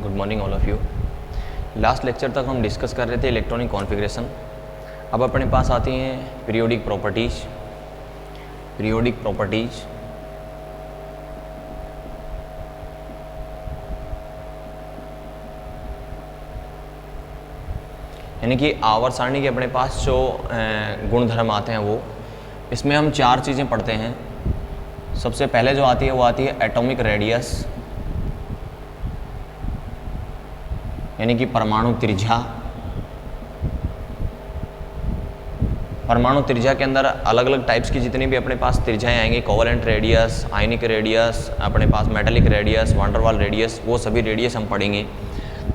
Good morning all of you. Last lecture तक हम discuss कर रहे थे इलेक्ट्रॉनिक कॉन्फ़िगरेशन। अब अपने पास आती हैं पीरियोडिक प्रॉपर्टीज़। पीरियोडिक प्रॉपर्टीज़ यानी कि आवर्त सारणी के अपने पास जो गुणधर्म आते हैं वो इसमें हम चार चीज़ें पढ़ते हैं। सबसे पहले जो आती है वो आती है एटॉमिक रेडियस यानी कि परमाणु त्रिज्या। परमाणु त्रिज्या के अंदर अलग अलग टाइप्स की जितनी भी अपने पास त्रिज्याएं आएंगी, कोवेलेंट रेडियस, आयनिक रेडियस, अपने पास मेटालिक रेडियस, वांडरवाल रेडियस, वो सभी रेडियस हम पढ़ेंगे।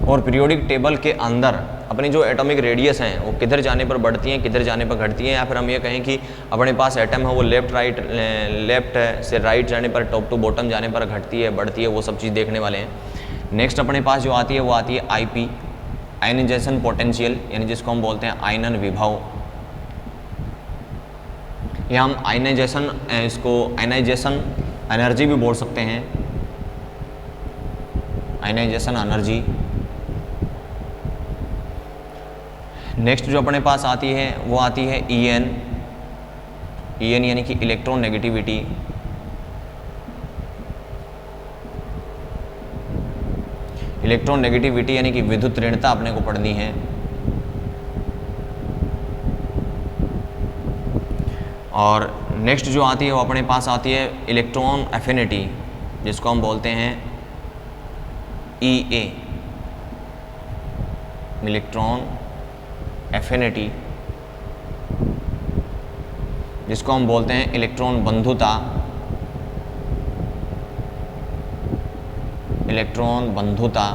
और पीरियोडिक टेबल के अंदर अपनी जो एटॉमिक रेडियस हैं वो किधर जाने पर बढ़ती हैं, किधर जाने पर घटती हैं, या फिर हम ये कहें कि अपने पास एटम है वो लेफ्ट से राइट जाने पर, टॉप टू बॉटम जाने पर घटती है, बढ़ती है, वो सब चीज़ देखने वाले हैं। नेक्स्ट अपने पास जो आती है वो आती है आईपी, आयनाइजेशन पोटेंशियल, यानी जिसको हम बोलते हैं आयनन विभव, या हम आयनाइजेशन इसको आयनाइजेशन एनर्जी भी बोल सकते हैं, आयनाइजेशन एनर्जी। नेक्स्ट जो अपने पास आती है वो आती है ईएन, ईएन यानी कि इलेक्ट्रॉन नेगेटिविटी। इलेक्ट्रॉन नेगेटिविटी यानी कि विद्युत ऋणता अपने को पढ़नी है। और नेक्स्ट जो आती है वो अपने पास आती है इलेक्ट्रॉन एफिनिटी, जिसको हम बोलते हैं ईए, इलेक्ट्रॉन एफिनिटी, जिसको हम बोलते हैं इलेक्ट्रॉन बंधुता, इलेक्ट्रॉन बंधुता।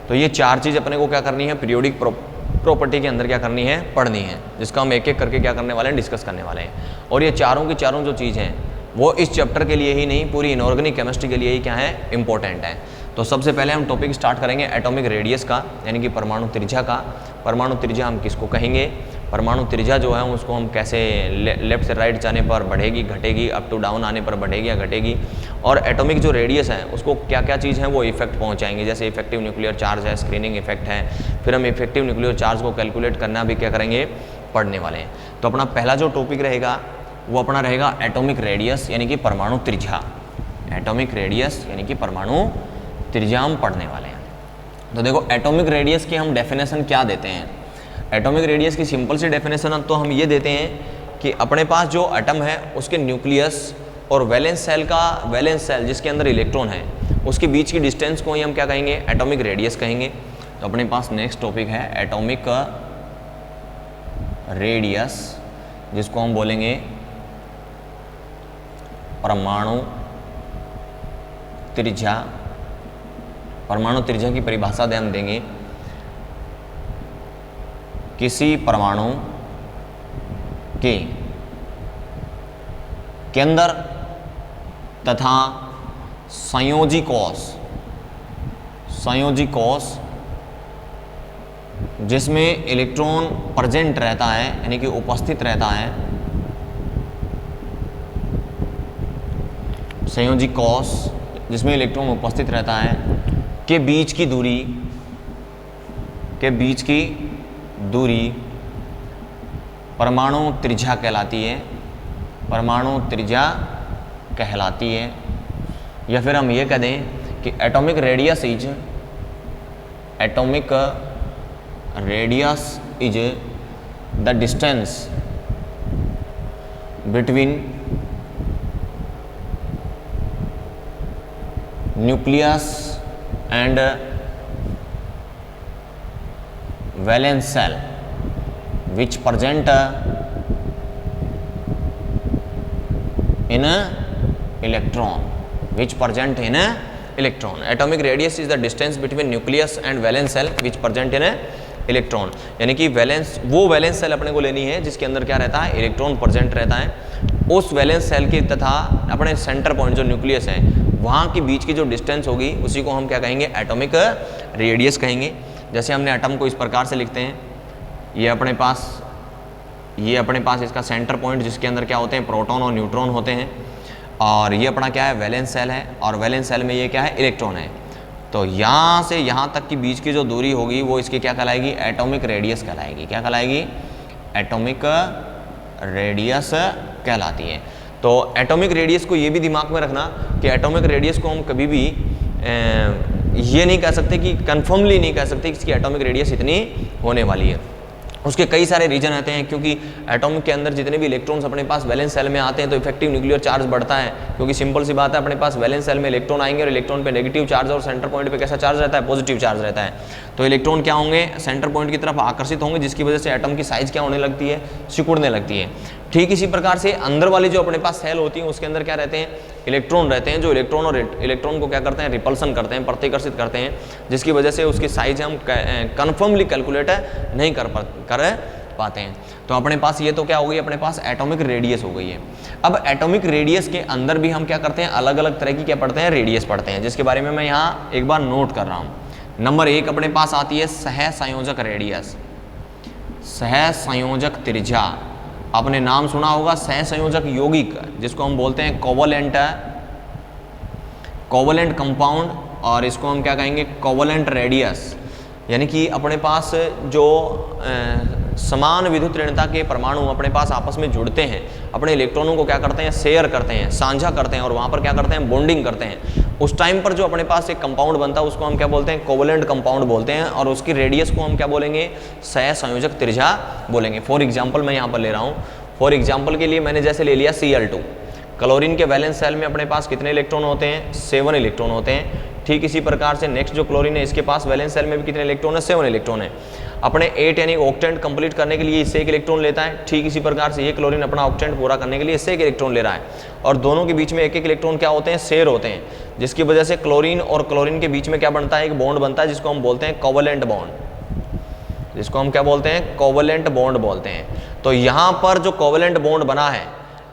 तो ये चार चीज़ अपने को क्या करनी है, पीरियोडिक प्रॉपर्टी के अंदर क्या करनी है, पढ़नी है, जिसका हम एक एक करके क्या करने वाले हैं, डिस्कस करने वाले हैं। और ये चारों की चारों जो चीज़ हैं वो इस चैप्टर के लिए ही नहीं, पूरी इनऑर्गेनिक केमिस्ट्री के लिए ही क्या है, इंपॉर्टेंट है। तो सबसे पहले हम टॉपिक स्टार्ट करेंगे एटॉमिक रेडियस का, यानी कि परमाणु त्रिज्या का। परमाणु त्रिज्या हम किसको कहेंगे, परमाणु त्रिज्या जो है उसको हम कैसे लेफ्ट से राइट जाने पर बढ़ेगी, घटेगी, अप टू डाउन आने पर बढ़ेगी या घटेगी, और एटॉमिक जो रेडियस है उसको क्या क्या चीज़ है वो इफेक्ट पहुंचाएंगे, जैसे इफेक्टिव न्यूक्लियर चार्ज है, स्क्रीनिंग इफेक्ट है। फिर हम इफेक्टिव न्यूक्लियर चार्ज को कैलकुलेट करना भी क्या करेंगे, पढ़ने वाले हैं। तो अपना पहला जो टॉपिक रहेगा वो अपना रहेगा एटॉमिक रेडियस यानी कि परमाणु त्रिज्या। एटॉमिक रेडियस यानी कि परमाणु त्रिज्या हम पढ़ने वाले हैं। तो देखो एटॉमिक रेडियस की हम डेफिनेशन क्या देते हैं। एटॉमिक रेडियस की सिंपल सी डेफिनेशन तो हम ये देते हैं कि अपने पास जो एटम है उसके न्यूक्लियस और वैलेंस सेल जिसके अंदर इलेक्ट्रॉन है उसके बीच की डिस्टेंस को ही हम क्या कहेंगे, एटॉमिक रेडियस कहेंगे। तो अपने पास नेक्स्ट टॉपिक है एटॉमिक रेडियस, जिसको हम बोलेंगे परमाणु त्रिज्या। परमाणु त्रिज्या की परिभाषा हम देंगे, किसी परमाणु के केंद्र तथा संयोजी कोश जिसमें इलेक्ट्रॉन प्रेजेंट रहता है यानी कि उपस्थित रहता है, संयोजी कोश जिसमें इलेक्ट्रॉन उपस्थित रहता है के बीच की दूरी परमाणु त्रिज्या कहलाती है, परमाणु त्रिज्या कहलाती है। या फिर हम ये कह दें कि atomic radius is the distance between nucleus and valence cell which present in electron. Atomic radius is the distance between nucleus and valence cell which present in electron. यानी कि वो वैलेंस सेल अपने को लेनी है जिसके अंदर क्या रहता है, इलेक्ट्रॉन प्रेजेंट रहता है। उस वैलेंस सेल की तथा अपने सेंटर पॉइंट जो न्यूक्लियस है वहाँ के बीच की जो डिस्टेंस होगी उसी को हम क्या कहेंगे, एटॉमिक रेडियस कहेंगे। जैसे हमने एटम को इस प्रकार से लिखते हैं, ये अपने पास इसका सेंटर पॉइंट जिसके अंदर क्या होते हैं, प्रोटॉन और न्यूट्रॉन होते हैं, और ये अपना क्या है, वैलेंस सेल है, और वैलेंस सेल में ये क्या है, इलेक्ट्रॉन है। तो यहाँ से यहाँ तक की बीच की जो दूरी होगी वो इसकी क्या कहलाएगी, एटॉमिक रेडियस कहलाएगी। क्या कहलाएगी, एटॉमिक रेडियस कहलाती है। तो एटॉमिक रेडियस को ये भी दिमाग में रखना कि एटॉमिक रेडियस को हम कभी भी ये नहीं कह सकते कि कन्फर्मली नहीं कह सकते कि इसकी एटॉमिक रेडियस इतनी होने वाली है। उसके कई सारे रीजन रहते हैं, क्योंकि एटॉम के अंदर जितने भी इलेक्ट्रॉन्स अपने पास वैलेंस सेल में आते हैं तो इफेक्टिव न्यूक्लियर चार्ज बढ़ता है, क्योंकि सिंपल सी बात है अपने पास वैलेंस सेल में इलेक्ट्रॉन आएंगे और इलेक्ट्रॉन पे नेगेटिव चार्ज और सेंटर पॉइंट पे कैसा चार्ज रहता है, पॉजिटिव चार्ज रहता है। तो इलेक्ट्रॉन क्या होंगे, सेंटर पॉइंट की तरफ आकर्षित होंगे, जिसकी वजह से एटम की साइज क्या होने लगती है, सिकुड़ने लगती है। ठीक इसी प्रकार से अंदर वाली जो अपने पास सेल होती है उसके अंदर क्या रहते हैं, इलेक्ट्रॉन रहते हैं, जो इलेक्ट्रॉन और इलेक्ट्रॉन को क्या करते हैं, रिपल्सन करते हैं, प्रतिकर्षित करते हैं, जिसकी वजह से उसकी साइज हम कन्फर्मली कैलकुलेट नहीं कर पाते हैं। तो अपने पास ये तो क्या हो गई, अपने पास एटॉमिक रेडियस हो गई है। अब एटॉमिक रेडियस के अंदर भी हम क्या करते हैं, अलग अलग तरह की क्या पढ़ते हैं, रेडियस पढ़ते हैं, जिसके बारे में मैं यहाँ एक बार नोट कर रहा हूँ। नंबर 1 अपने पास आती है सहसंयोजक रेडियस, सहसंयोजक त्रिज्या। आपने नाम सुना होगा सहसंयोजक यौगिक, जिसको हम बोलते हैं कोवलेंट कंपाउंड, और इसको हम क्या कहेंगे, कोवलेंट रेडियस। यानी कि अपने पास जो समान विद्युत ऋणता के परमाणु अपने पास आपस में जुड़ते हैं, अपने इलेक्ट्रॉनों को क्या करते हैं, शेयर करते हैं, साझा करते हैं, और वहाँ पर क्या करते हैं, बॉन्डिंग करते हैं। उस टाइम पर जो अपने पास एक कंपाउंड बनता है उसको हम क्या बोलते हैं, कोवलेंट कंपाउंड बोलते हैं, और उसकी रेडियस को हम क्या बोलेंगे, सहसंयोजक त्रिज्या बोलेंगे। फॉर एग्जाम्पल मैं यहाँ पर ले रहा हूँ, फॉर एग्जाम्पल के लिए मैंने जैसे ले लिया Cl2। क्लोरीन के वैलेंस सेल में अपने पास कितने इलेक्ट्रॉन होते हैं, 7 इलेक्ट्रॉन होते हैं। ठीक इसी प्रकार से नेक्स्ट जो क्लोरीन है इसके पास वैलेंस सेल में भी कितने इलेक्ट्रॉन है, 7 इलेक्ट्रॉन है। अपने 8 यानी ऑक्टेंट कंप्लीट करने के लिए इससे 1 इलेक्ट्रॉन लेता है। ठीक इसी प्रकार से ये क्लोरीन अपना ऑक्टेंट पूरा करने के लिए इससे 1 इलेक्ट्रॉन ले रहा है, और दोनों के बीच में 1-1 इलेक्ट्रॉन क्या होते हैं, शेयर होते हैं, जिसकी वजह से क्लोरीन और क्लोरीन के बीच में क्या बनता है, एक बॉन्ड बनता है, जिसको हम बोलते हैं कोवलेंट बॉन्ड, जिसको हम क्या बोलते हैं, कोवलेंट बॉन्ड बोलते हैं। तो यहाँ पर जो कोवलेंट बॉन्ड बना है,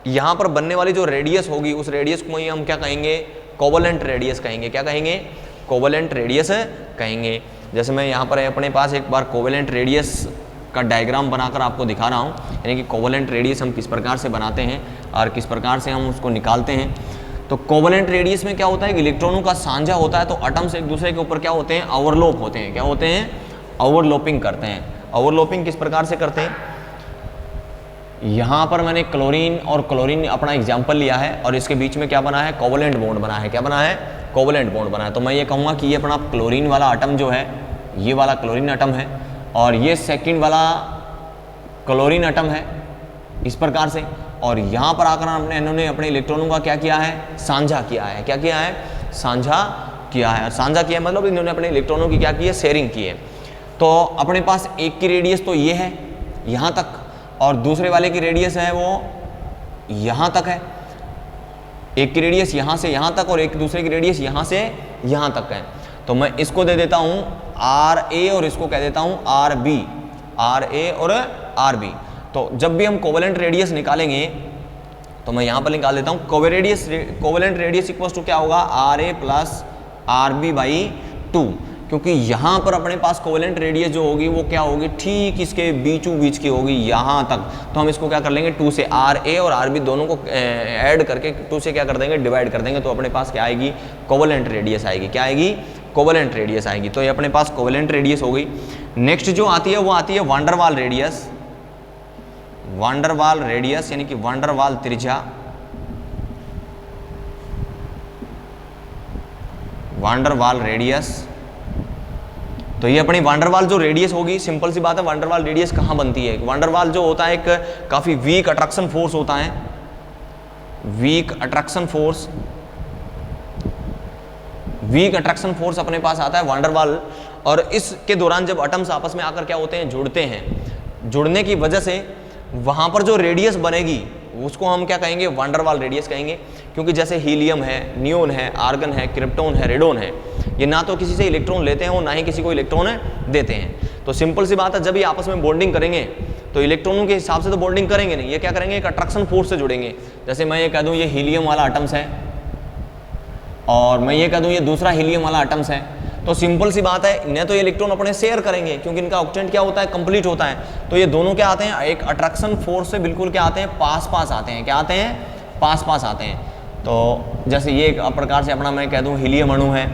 यहाँ पर बनने वाली जो रेडियस होगी उस रेडियस को ही हम क्या कहेंगे, कोवलेंट रेडियस कहेंगे। क्या कहेंगे, कोवलेंट रेडियस कहेंगे। जैसे मैं यहाँ पर अपने पास एक बार कोवलेंट रेडियस का डायग्राम बनाकर आपको दिखा रहा हूँ, यानी कि कोवलेंट रेडियस हम किस प्रकार से बनाते हैं और किस प्रकार से हम उसको निकालते हैं। तो कोवलेंट रेडियस में क्या होता है कि इलेक्ट्रॉनों का साझा होता है, तो एटम्स एक दूसरे के ऊपर क्या होते हैं, ओवरलैप होते हैं। क्या होते हैं, ओवरलैपिंग करते हैं। ओवरलैपिंग किस प्रकार से करते हैं, यहाँ पर मैंने क्लोरीन और क्लोरीन अपना एग्जाम्पल लिया है, और इसके बीच में क्या बना है, कोवलेंट बॉन्ड बना है। क्या बना है, कोवलेंट बॉन्ड बना है। तो मैं ये कहूँगा कि ये अपना क्लोरीन वाला एटम जो है, ये वाला क्लोरीन एटम है, और ये सेकंड वाला क्लोरीन एटम है, इस प्रकार से। और यहाँ पर आकर इन्होंने अपने इलेक्ट्रॉनों का क्या किया है, साझा किया है। क्या किया है, साझा किया है। और साझा किया मतलब इन्होंने अपने इलेक्ट्रॉनों की क्या की है, शेयरिंग की है। तो अपने पास एक की रेडियस तो ये है यहाँ तक, और दूसरे वाले की रेडियस है वो यहाँ तक है। एक की रेडियस यहाँ से यहाँ तक और एक दूसरे की रेडियस यहाँ से यहाँ तक है। तो मैं इसको दे देता हूँ RA और इसको कह देता हूँ RB, RA और RB। तो जब भी हम कोवलेंट रेडियस निकालेंगे तो मैं यहाँ पर निकाल देता हूँ कोवलेंट रेडियस इक्वल टू क्या होगा, RA प्लस RB/2, क्योंकि यहाँ पर अपने पास कोवलेंट रेडियस जो होगी वो क्या होगी, ठीक इसके बीचों बीच की होगी यहाँ तक। तो हम इसको क्या कर लेंगे, 2 से RA और RB दोनों को ऐड करके 2 से क्या कर देंगे, डिवाइड कर देंगे। तो अपने पास क्या आएगी, कोवलेंट रेडियस आएगी। क्या आएगी, कोवलेंट रेडियस आएगी। तो ये अपने पास कोवलेंट रेडियस हो गई। नेक्स्ट जो आती है वो आती है वान डर वाल रेडियस। वान डर वाल रेडियस यानी कि वान डर वाल त्रिज्या, वान डर वाल रेडियस। तो ये अपनी वान डर वाल जो रेडियस होगी, सिंपल सी बात है, वान डर वाल रेडियस कहाँ बनती है। वान डर वाल जो होता है एक काफ़ी वीक अट्रैक्शन फोर्स होता है, weak attraction force. Weak attraction force अपने पास आता है वान डर वाल, और इसके दौरान जब एटम्स आपस में आकर क्या होते हैं, जुड़ते हैं, जुड़ने की वजह से वहाँ पर जो रेडियस बनेगी उसको हम क्या कहेंगे, वान डर वाल रेडियस कहेंगे। क्योंकि जैसे हीलियम है, नियोन है, आर्गन है, क्रिप्टॉन है, रेडोन है, ये ना तो किसी से इलेक्ट्रॉन लेते हैं और ना ही किसी को इलेक्ट्रॉन देते हैं। तो सिंपल सी बात है, जब ये आपस में बॉन्डिंग करेंगे तो इलेक्ट्रॉनों के हिसाब से तो बॉन्डिंग करेंगे नहीं, ये क्या करेंगे, एक अट्रैक्शन फोर्स से जुड़ेंगे। जैसे मैं ये कह दूँ ये हीलियम वाला एटम्स है, और मैं ये कह दूँ ये दूसरा हीलियम वाला एटम्स है, तो सिंपल सी बात है, इन्हें तो ये इलेक्ट्रॉन अपने शेयर करेंगे, क्योंकि इनका ऑक्टेंट क्या होता है, कंप्लीट होता है। तो ये दोनों क्या आते हैं, एक अट्रैक्शन फोर्स से बिल्कुल क्या आते हैं, पास पास आते हैं। क्या आते हैं, पास पास आते हैं। तो जैसे ये एक प्रकार से अपना मैं कह दूं हीलियम अणु है,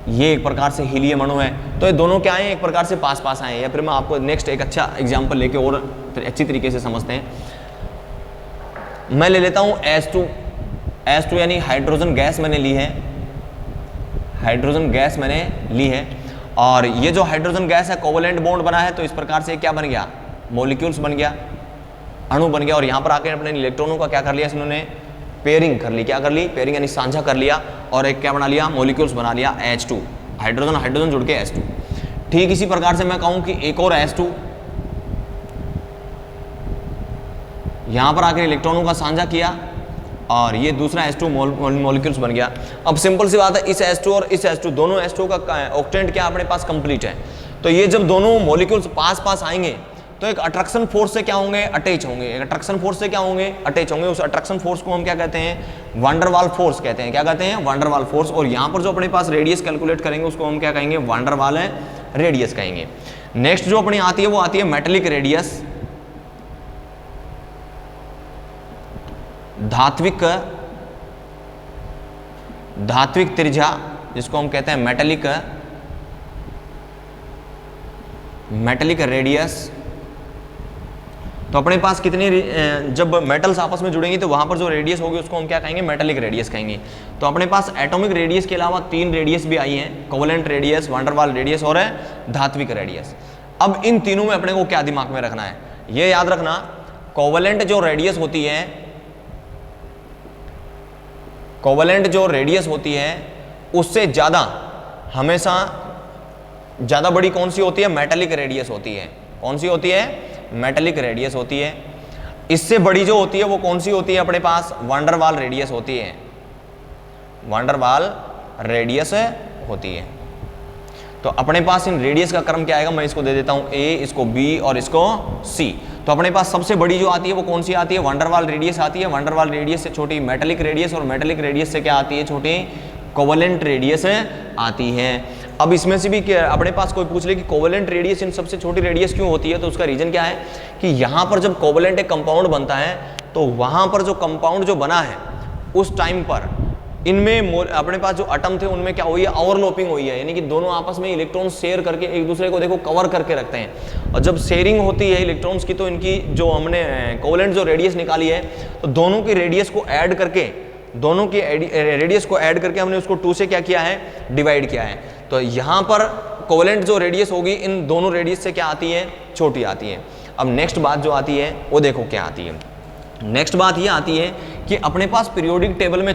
ये एक प्रकार से हीलियम अणु है। तो ये दोनों क्या हैं, एक प्रकार से पास पास आए हैं। या फिर मैं आपको नेक्स्ट एक अच्छा एग्जांपल लेके और फिर अच्छी तरीके से समझते हैं। मैं ले लेता हूं H2 यानी हाइड्रोजन गैस मैंने ली है, हाइड्रोजन गैस मैंने ली है। और ये जो हाइड्रोजन गैस है कोवलेंट बॉन्ड बना है, तो इस प्रकार से क्या बन गया, मॉलिक्यूल्स बन गया, अणु बन गया। और यहाँ पर आकर अपने इलेक्ट्रॉनों का क्या कर लिया इन्होंने, पेयरिंग कर ली। क्या कर ली, पेयरिंग यानी साझा कर लिया, और एक क्या बना लिया, मॉलिक्यूल्स बना लिया H2, हाइड्रोजन हाइड्रोजन जुड़ के H2। ठीक इसी प्रकार से मैं कहूँ कि एक और H2 यहाँ पर आकर इलेक्ट्रॉनों का साझा किया, और ये दूसरा H2 मॉलिक्यूल्स बन गया। अब सिंपल सी बात है, इस H2 और इस H2 दोनों H2 का ऑक्टेंट क्या अपने पास कंप्लीट है। तो ये जब दोनों मॉलिक्यूल्स पास पास आएंगे तो एक अट्रैक्शन फोर्स से क्या होंगे, अटैच होंगे। एक अट्रैक्शन फोर्स से क्या होंगे, अटैच होंगे। उस अट्रैक्शन फोर्स को हम क्या कहते हैं, वांडरवाल फोर्स कहते हैं। क्या कहते हैं, वांडरवाल फोर्स। और यहाँ पर जो अपने पास रेडियस कैलकुलेट करेंगे उसको हम क्या कहेंगे, वांडरवाल रेडियस कहेंगे। नेक्स्ट जो अपनी आती है वो आती है मेटेलिक रेडियस, धात्विक त्रिज्या, जिसको हम कहते हैं मेटेलिक रेडियस। तो अपने पास कितनी, जब मेटल्स आपस में जुड़ेंगी तो वहां पर जो रेडियस होगी उसको हम क्या कहेंगे, मेटेलिक रेडियस कहेंगे। तो अपने पास एटॉमिक रेडियस के अलावा 3 रेडियस भी आई हैं, कोवलेंट रेडियस, वांडरवाल रेडियस और धात्विक रेडियस। अब इन तीनों में अपने को क्या दिमाग में रखना है, ये याद रखना, कोवलेंट जो रेडियस होती है, कोवलेंट जो रेडियस होती है उससे ज्यादा, हमेशा ज्यादा बड़ी कौन सी होती है, मेटेलिक रेडियस होती है। कौन सी होती है, मेटेलिक रेडियस होती है। इससे बड़ी जो होती है वो कौन सी होती है अपने पास, वांडरवाल रेडियस होती है, वांडरवाल रेडियस होती है। तो अपने पास इन रेडियस का क्रम क्या आएगा, मैं इसको दे देता हूं A, इसको B और इसको C। तो अपने पास सबसे बड़ी जो आती है वो कौन सी आती है, वांडरवाल रेडियस आती है। वांडरवाल रेडियस से छोटी मेटेलिक रेडियस, और मेटेलिक रेडियस से क्या आती है, छोटी कोवलेंट रेडियस आती है। अब इसमें से भी अपने पास कोई पूछ ले कि कोवलेंट रेडियस इन सबसे छोटी रेडियस क्यों होती है, तो उसका रीजन क्या है कि यहाँ पर जब कोवलेंट एक कंपाउंड बनता है तो वहाँ पर जो कंपाउंड जो बना है उस टाइम पर इनमें अपने पास जो एटम थे उनमें क्या हुई है, ओवरलैपिंग हुई है। यानी कि दोनों आपस में इलेक्ट्रॉन शेयर करके एक दूसरे को देखो कवर करके रखते हैं। और जब शेयरिंग होती है इलेक्ट्रॉन्स की, तो इनकी जो हमने कोवलेंट जो रेडियस निकाली है, तो दोनों की रेडियस को ऐड करके, दोनों की रेडियस को ऐड करके हमने उसको 2 से क्या किया है, डिवाइड किया है। तो यहाँ पर कोवलेंट जो रेडियस होगी इन दोनों रेडियस से क्या आती है, छोटी आती है। अब नेक्स्ट बात जो आती है वो देखो क्या आती है। नेक्स्ट बात ये आती है कि अपने पास पीरियोडिक टेबल में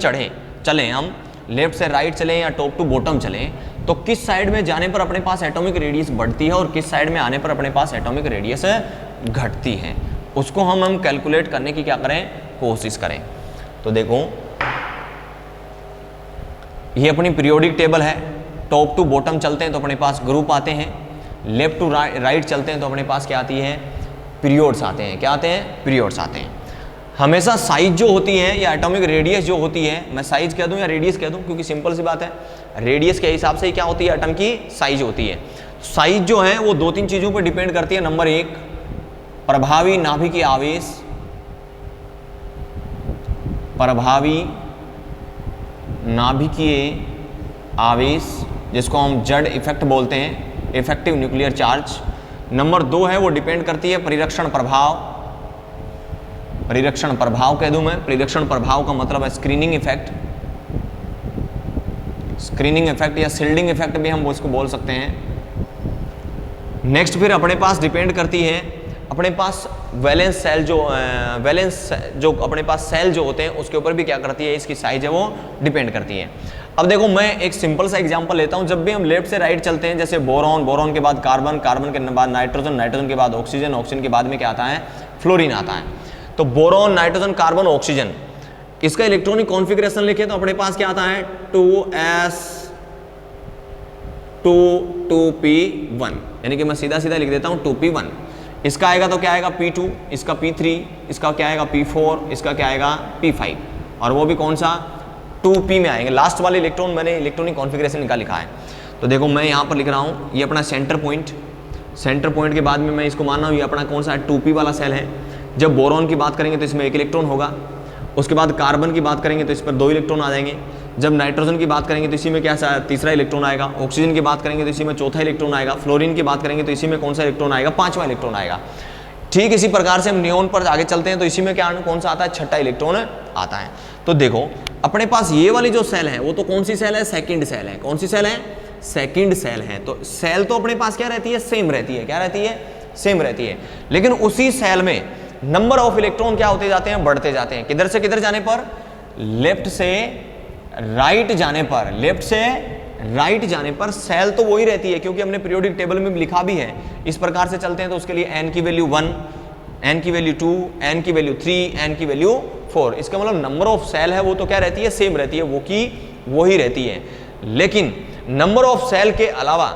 चलें हम, लेफ्ट से राइट चलें या टॉप टू बॉटम चलें, तो किस साइड में जाने पर अपने पास एटॉमिक रेडियस बढ़ती है और किस साइड में आने पर अपने पास एटॉमिक रेडियस घटती है, उसको हम कैलकुलेट करने की क्या करें, कोशिश करें। तो देखो ये अपनी पीरियोडिक टेबल है, टॉप टू बॉटम चलते हैं तो अपने पास ग्रुप आते हैं, लेफ्ट टू राइट चलते हैं तो अपने पास क्या आती है, पीरियोड्स आते हैं। क्या आते हैं, पीरियोड्स आते हैं। हमेशा साइज जो होती है या एटॉमिक रेडियस जो होती है, मैं साइज कह दूं या रेडियस कह दूं, क्योंकि सिंपल सी बात है, रेडियस के हिसाब से ही क्या होती है, एटम की साइज होती है। साइज जो है वो 2-3 चीजों पर डिपेंड करती है। नंबर 1, प्रभावी नाभिकीय आवेश, प्रभावी नाभिकीय आवेश जिसको हम जेड इफेक्ट बोलते हैं, इफेक्टिव न्यूक्लियर चार्ज। नंबर 2 है वो डिपेंड करती है परिरक्षण प्रभाव, परिरक्षण प्रभाव कह दूं मैं, परिरक्षण प्रभाव का मतलब है स्क्रीनिंग इफेक्ट, स्क्रीनिंग इफेक्ट या शील्डिंग इफेक्ट भी हम उसको बोल सकते हैं। नेक्स्ट फिर अपने पास डिपेंड करती है अपने पास वैलेंस सेल जो अपने पास सेल जो होते हैं उसके ऊपर भी क्या करती है, इसकी साइज है वो डिपेंड करती है। अब देखो मैं एक सिंपल सा एग्जांपल लेता हूं। जब भी हम लेफ्ट से राइट चलते हैं, जैसे बोरॉन, बोरॉन के बाद कार्बन, कार्बन के बाद नाइट्रोजन, नाइट्रोजन के बाद ऑक्सीजन, ऑक्सीजन के बाद में क्या आता है, फ्लोरीन आता है। तो बोरॉन, नाइट्रोजन, कार्बन, ऑक्सीजन, इसका इलेक्ट्रॉनिक कॉन्फ़िगरेशन लिखे तो अपने पास क्या आता है, 2s2p1, यानी कि मैं सीधा सीधा लिख देता हूं 2p1। इसका आएगा तो क्या आएगा, p2, इसका p3, इसका क्या आएगा, p4, इसका क्या आएगा, p5, और वो भी कौन सा, 2p में आएंगे। लास्ट वाले इलेक्ट्रॉन मैंने इलेक्ट्रॉनिक कॉन्फ़िगरेशन का लिखा है। तो देखो मैं यहाँ पर लिख रहा हूँ, ये अपना सेंटर पॉइंट, सेंटर पॉइंट के बाद में मैं इसको मान रहा हूँ ये अपना कौन सा है, 2p वाला सेल है। जब बोरॉन की बात करेंगे तो इसमें 1 इलेक्ट्रॉन होगा। उसके बाद कार्बन की बात करेंगे तो इस पर 2 इलेक्ट्रॉन आ जाएंगे। जब नाइट्रोजन की बात करेंगे तो इसी में क्या तीसरा इलेक्ट्रॉन आएगा, ऑक्सीजन की बात करेंगे तो इसी में चौथा इलेक्ट्रॉन आएगा, फ्लोरीन की बात करेंगे तो इसी में कौन सा इलेक्ट्रॉन आएगा, पांचवा इलेक्ट्रॉन आएगा। ठीक इसी प्रकार से हम नियोन पर आगे चलते हैं तो इसी में क्या कौन सा आता है, छठा इलेक्ट्रॉन आता है। तो देखो अपने पास ये वाली जो सेल है वो तो कौन सी सेल है, सेकंड सेल है। कौन सी सेल है, सेकंड सेल है। तो सेल तो अपने पास क्या रहती है, सेम रहती है। क्या रहती है, सेम रहती है। लेकिन उसी सेल में नंबर ऑफ इलेक्ट्रॉन क्या होते जाते हैं, बढ़ते जाते हैं। किधर से किधर जाने पर, लेफ्ट से राइट जाने पर, लेफ्ट से राइट जाने पर सेल तो वही रहती है, क्योंकि हमने पीरियोडिक टेबल में लिखा भी है। इस प्रकार से चलते हैं तो उसके लिए n की वैल्यू 1, n की वैल्यू 2, n की वैल्यू 3, n की वैल्यू 4। इसका मतलब नंबर ऑफ सेल है वो तो क्या रहती है, सेम रहती है, वो की वही रहती है। लेकिन नंबर ऑफ सेल के अलावा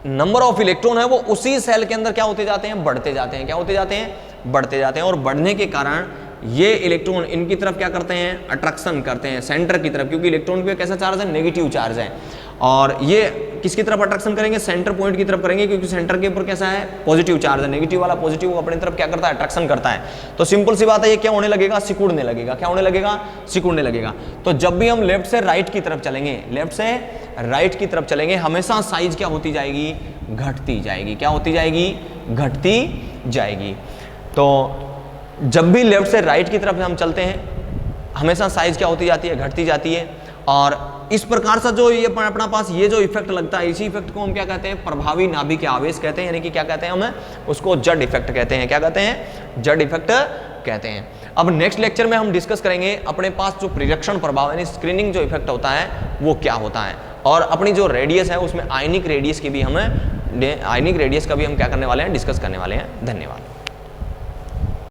नंबर ऑफ इलेक्ट्रॉन है वो उसी सेल के अंदर क्या होते जाते हैं, बढ़ते जाते हैं। क्या होते जाते हैं, बढ़ते जाते हैं। और बढ़ने के कारण ये इलेक्ट्रॉन इनकी तरफ क्या करते हैं, अट्रैक्शन करते हैं सेंटर की तरफ, क्योंकि इलेक्ट्रॉन पे कैसा चार्ज है, नेगेटिव चार्ज है। और ये किसकी तरफ अट्रैक्शन करेंगे, सेंटर पॉइंट की तरफ करेंगे, क्योंकि सेंटर के ऊपर कैसा है, पॉजिटिव चार्ज है। नेगेटिव वाला पॉजिटिव को अपनी तरफ क्या करता है, अट्रैक्शन करता है। तो सिंपल सी बात है, ये क्या होने लगेगा, सिकुड़ने लगेगा। क्या होने लगेगा, सिकुड़ने लगेगा। तो जब भी हम लेफ्ट से राइट की तरफ चलेंगे, लेफ्ट से राइट की तरफ चलेंगे, हमेशा साइज क्या होती जाएगी, घटती जाएगी। क्या होती जाएगी, घटती जाएगी। तो जब भी लेफ्ट से राइट की तरफ हम चलते हैं हमेशा साइज क्या होती जाती है, घटती जाती है। और इस प्रकार से जो ये अपना पास ये जो इफेक्ट लगता है, इसी इफेक्ट को हम क्या कहते हैं, प्रभावी नाभिक आवेश कहते हैं। यानी कि क्या कहते हैं, हम उसको जड इफेक्ट कहते हैं। क्या कहते हैं, जड इफेक्ट कहते हैं। अब नेक्स्ट लेक्चर में हम डिस्कस करेंगे अपने पास जो प्रिरक्षण प्रभाव यानी स्क्रीनिंग जो इफेक्ट होता है वो क्या होता है। और अपनी जो रेडियस है उसमें आयनिक रेडियस की भी हम आयनिक रेडियस का भी हम क्या करने वाले हैं, डिस्कस करने वाले हैं। धन्यवाद।